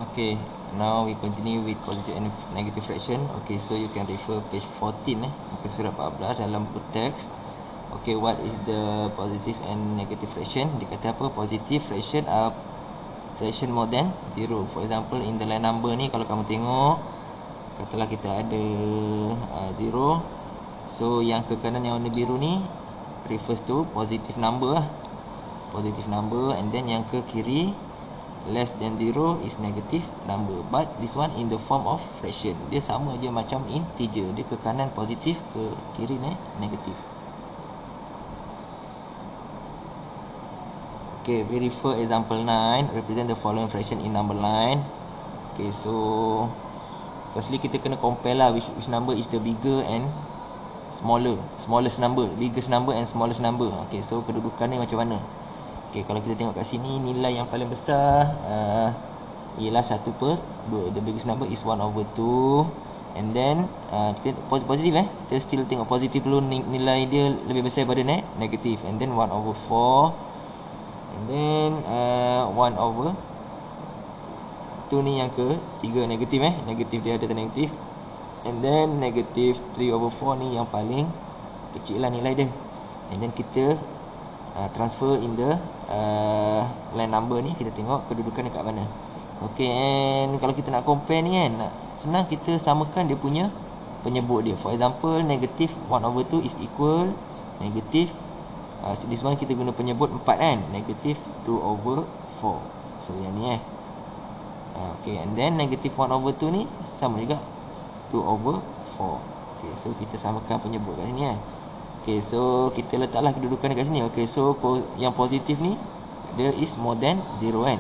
Okay, now we continue with positive and negative fraction. Okay, so you can refer page 14 muka surat 14 dalam buku teks. Okay, what is the positive and negative fraction? Dia kata apa? Positive fraction are fraction more than 0. For example, in the line number ni, kalau kamu tengok, katalah kita ada 0. So yang ke kanan yang warna biru ni refers to positive number lah. Positive number. And then yang ke kiri less than 0 is negative number. But this one in the form of fraction. Dia sama je macam integer. Dia ke kanan positif, ke kiri negatif. Okay, we refer example 9. Represent the following fraction in number line. Okay, so firstly kita kena compare lah which number is the bigger and smallest number. Biggest number and smallest number. Okay, so kedudukan ni macam mana? Okay, kalau kita tengok kat sini, nilai yang paling besar ialah 1/2. The biggest number is 1/2. And then positif kita still tengok positif dulu, nilai dia lebih besar daripada negatif. And then 1/4. And then 1/2 ni yang ke 3 negatif negatif dia ada negatif. And then negative 3/4 ni yang paling kecil lah nilai dia. And then kita transfer in the line number ni, kita tengok kedudukan dekat mana. Okay, and kalau kita nak compare ni kan, senang kita samakan dia punya penyebut dia. For example, negative 1/2 is equal negative this one kita guna penyebut 4 kan, negative 2/4. So yang ni okay, and then negative 1/2 ni sama juga 2/4. Okay, so kita samakan penyebut kat sini Okay, so kita letaklah kedudukan dekat sini. Okay, so yang positif ni dia is more than 0 kan.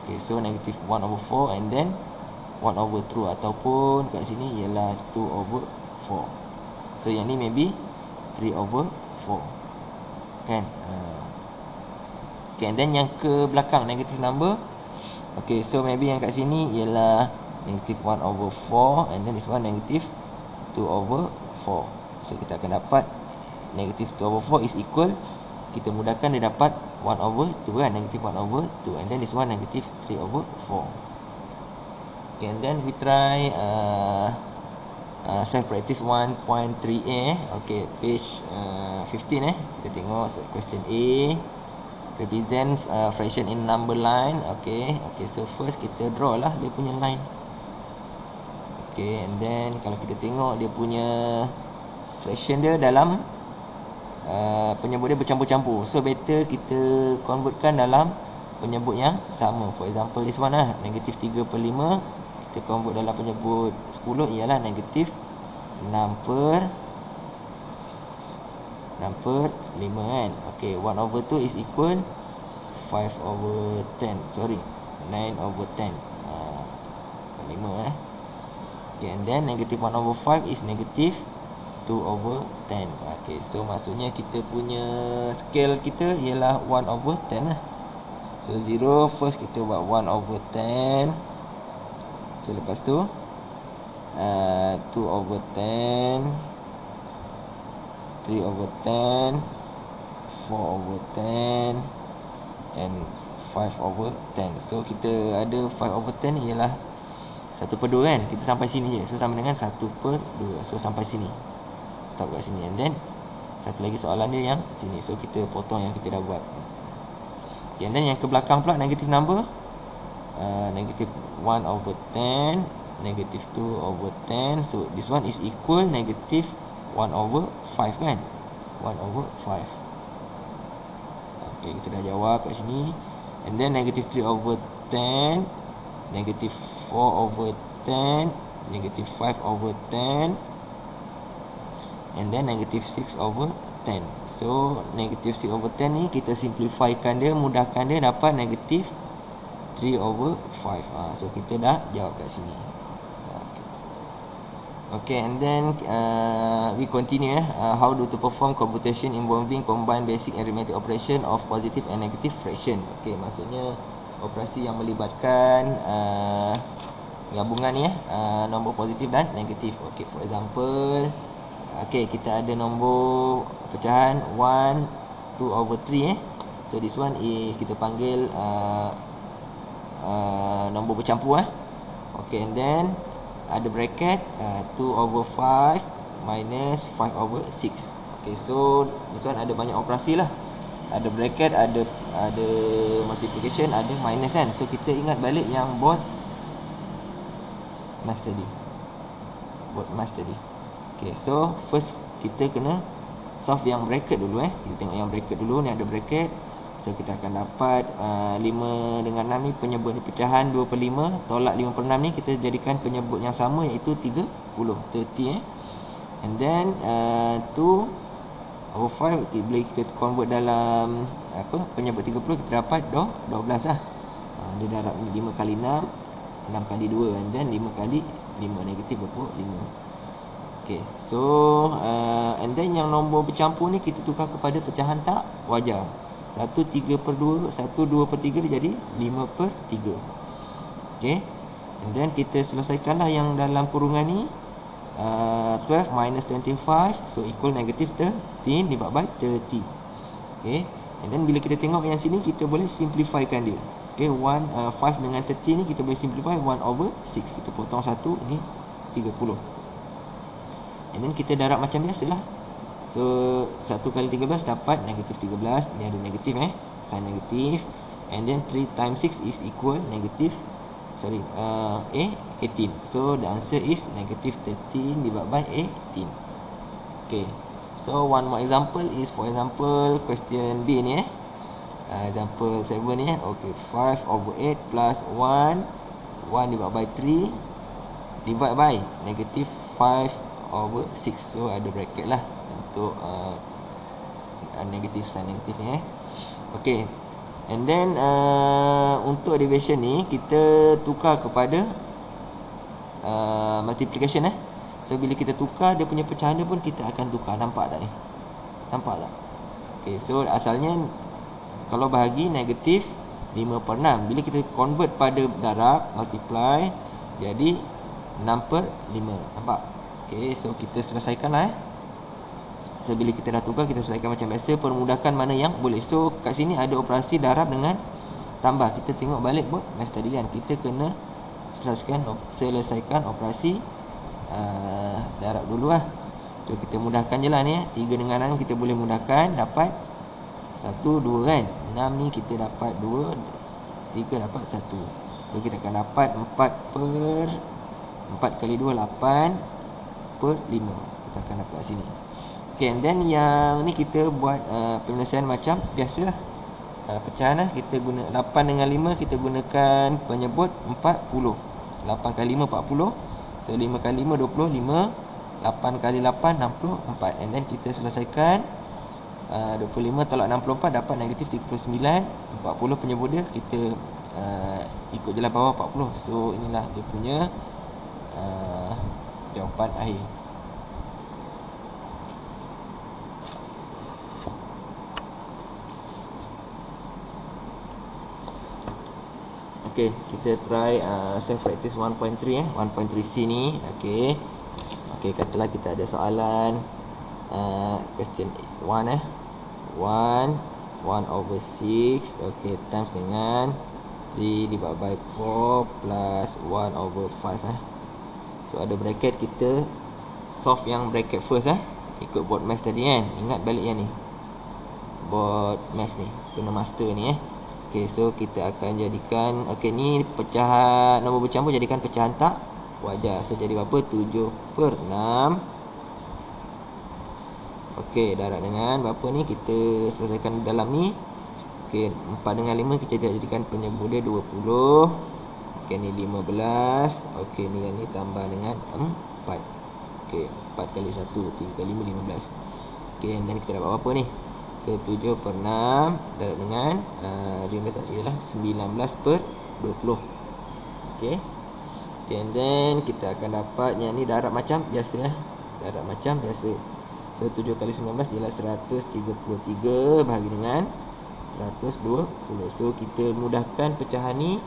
Okay, so negative 1/4 and then 1/2 ataupun kat sini ialah 2/4. So yang ni maybe 3/4 kan. Okay, and then yang ke belakang negative number. Okay, so maybe yang kat sini ialah negative 1/4 and then this one negative 2/4. So kita akan dapat negative 2/4 is equal, kita mudahkan dia dapat 1/2 kan, negative 1/2. And then this one negative 3/4. Okay, and then we try self practice 1.3a. Okay, page 15 kita tengok question A. Represent fraction in number line. Okay, so first kita draw lah dia punya line. Okay, and then kalau kita tengok dia punya fraction dia dalam penyebut dia bercampur-campur. So better kita convertkan dalam penyebut yang sama. For example this one lah, negatif 3/5. Kita convert dalam penyebut 10 ialah negatif 6/5 kan. Okay, 1/2 is equal 5/10. Sorry, 9/10. 5 Okay, and then negative 1/5 is negative 2/10. Okay, so maksudnya kita punya scale kita ialah 1/10 lah. So 0 first kita buat 1/10. So lepas tu 2/10, 3/10, 4/10 and 5/10. So kita ada 5/10 ni ialah 1/2 kan. Kita sampai sini je. So sama dengan 1/2. So sampai sini. Stop kat sini. And then satu lagi soalan dia yang sini. So kita potong yang kita dah buat. Okay, and then yang ke belakang pula negative number. Negative 1/10, negative 2/10. So this one is equal negative 1/5 kan. 1/5. Okay, kita dah jawab kat sini. And then negative 3/10, negative 4/10, negative 5/10 and then negative 6/10. So negative 6/10 ni kita simplifykan dia, mudahkan dia, dapat negative 3/5. So kita dah jawab kat sini. Okay, and then we continue how to perform computation involving combined basic arithmetic operation of positive and negative fraction. Okay, maksudnya operasi yang melibatkan gabungan ni nombor positif dan negatif. Okay, for example, okay, kita ada nombor pecahan 1 2/3 So this one is kita panggil nombor bercampur Okay, and then ada bracket 2/5 minus 5/6. Okay, so this one ada banyak operasi lah. Ada bracket, ada multiplication, ada minus kan. So kita ingat balik yang board mass tadi. Okay, so first kita kena solve yang bracket dulu Kita tengok yang bracket dulu. Ni ada bracket. So kita akan dapat 5 dengan 6 ni penyebut ni pecahan 2/5. Tolak 5/6 ni kita jadikan penyebut yang sama, iaitu 30 And then 2/5 boleh kita convert dalam penyebut 30, kita dapat 12 lah. Dia darab 5 kali 6, 6 kali 2, and then 5 kali 5, negatif 25. Okay, so and then yang nombor bercampur ni kita tukar kepada pecahan tak wajar. 1 3/2, 1 2/3 dia jadi 5/3. Okay, and then kita selesaikanlah yang dalam kurungan ni. 12 minus 25, so equal negative 13 divided by 30. Okay, and then bila kita tengok yang sini, kita boleh simplifykan dia. Okay, 5 dengan 30 ni kita boleh simplify 1/6. Kita potong 1, ni 30. And then kita darab macam biasalah. So 1 kali 13 dapat negatif 13. Ni ada negatif sign negatif. And then 3 times 6 is equal negative 18. So the answer is negative 13 divided by 18. Okay, so one more example is, for example, question B ni example 7 ni Okay, 5/8 plus 1 divided by 3 divided by negative 5/6. So ada bracket lah untuk negatif, sign negatif ni Okay, and then untuk division ni kita tukar kepada multiplication So bila kita tukar, dia punya pecahan dia pun kita akan tukar. Nampak tak ni? Nampak tak? Okay, so asalnya kalau bahagi negatif 5/6. Bila kita convert pada darab, multiply, jadi 6/5. Nampak? Okay, so kita selesaikan lah So bila kita dah tukar, kita selesaikan macam biasa. Permudahkan mana yang boleh. So kat sini ada operasi darab dengan tambah. Kita tengok balik buat mas tadi kan. Kita kena selesaikan operasi darab dulu lah. So kita mudahkan je lah ni 3 dengan 6 kita boleh mudahkan. Dapat 1, 2 kan. 6 ni kita dapat 2, 3 dapat 1. So kita akan dapat 4 kali 2 8/5. Kita akan dapat sini. Okay, and then yang ni kita buat penyelesaian macam biasa lah. Pecahan kita guna 8 dengan 5, kita gunakan penyebut 40. 8 kali 5 40. So 5 kali 5 25. 8 kali 8 64. And then kita selesaikan 25 tolak 64 dapat negatif 39. 40 penyebut dia, kita ikut je lah bawah 40. So inilah dia punya jawapan akhir. Okay, kita try self practice 1.3 1.3C ni. Okay, katalah kita ada soalan question 1 1/6. Okay, times dengan 3 divided by 4 plus 1/5 So ada bracket, kita solve yang bracket first ikut board math tadi kan. Ingat balik yang ni, board math ni kena master ni Okay, so kita akan jadikan ni pecahan nombor bercampur, jadikan pecahan tak wajar. So jadi berapa? 7/6. Okay, darab dengan berapa ni, kita selesaikan dalam ni. Okay, 4 dengan 5 kita jadikan penyebut dia 20. Okay, ni 15. Okay, ni yang ni tambah dengan 4. Okay, 4 kali 1 3 kali 5 15. Okay, dan kita dapat berapa ni? So 7/6 darab dengan 15 ialah 19/20. Okay, and then kita akan dapat yang ni darab macam biasa darab macam biasa. So 7 kali 19 ialah 133 bahagi dengan 120. So kita mudahkan pecahan ni,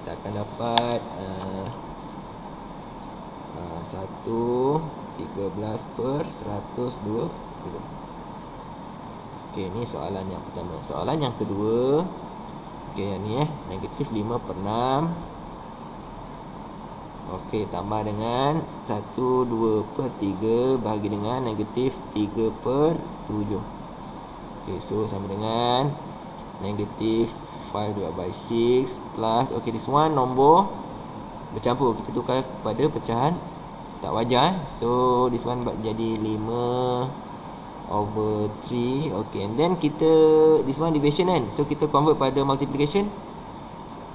kita akan dapat 13/120. Okay, ni soalan yang pertama. Soalan yang kedua, Okey, yang ni negatif 5 per 6. Okey, tambah dengan 1, 2 per 3 bahagi dengan negatif 3 per 7. Okey, so sama dengan negatif 5 divided by 6 plus, okey, this one nombor bercampur, kita tukar kepada pecahan tak wajar. So this one jadi 5 over 3. Okay, and then kita, this one division kan, so kita convert pada multiplication.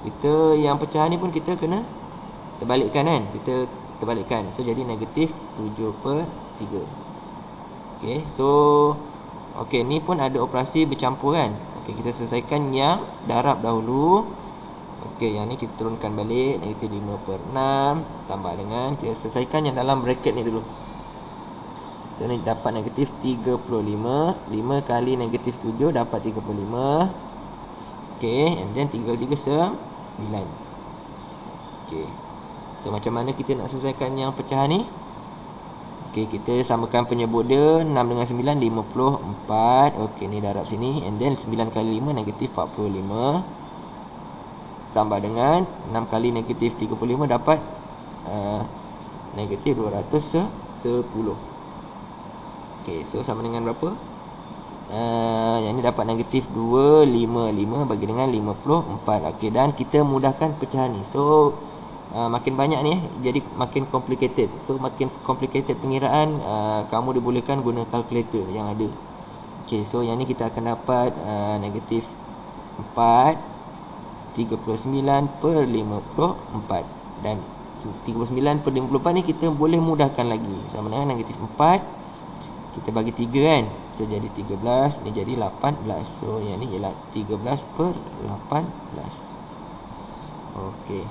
Kita yang pecahan ni pun kita kena terbalikkan kan, kita terbalikkan. So jadi negatif 7 per 3. Okay, so okay, ni pun ada operasi bercampur kan. Okay, kita selesaikan yang darab dahulu. Okey, yang ni kita turunkan balik, negatif 5 per 6 tambah dengan, kita selesaikan yang dalam bracket ni dulu. So ni dapat negatif 35. 5 kali negatif 7 dapat 35. Okey, and then 3 kali 3 9. Okey, so macam mana kita nak selesaikan yang pecahan ni? Okey, kita samakan penyebut dia. 6 dengan 9 54. Okey, ni darab sini, and then 9 kali 5 negatif 45 tambah dengan 6 kali negatif 35 dapat negatif 210. Okey, so sama dengan berapa? Yang ni dapat negatif 255 bagi dengan 54. Okey, dan kita mudahkan pecahan ni. So makin banyak ni jadi makin complicated. So makin complicated pengiraan, kamu dibolehkan guna kalkulator yang ada. Okey, so yang ni kita akan dapat negatif 4 39 per 54. Dan 39 per 54 ni kita boleh mudahkan lagi. Sama dengan negatif 4, kita bagi 3 kan, so jadi 13, ni jadi 18. So yang ni ialah 13 per 18. Okey,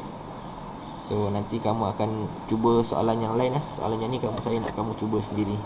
so nanti kamu akan cuba soalan yang lain lah. Soalan yang ni saya nak kamu cuba sendiri.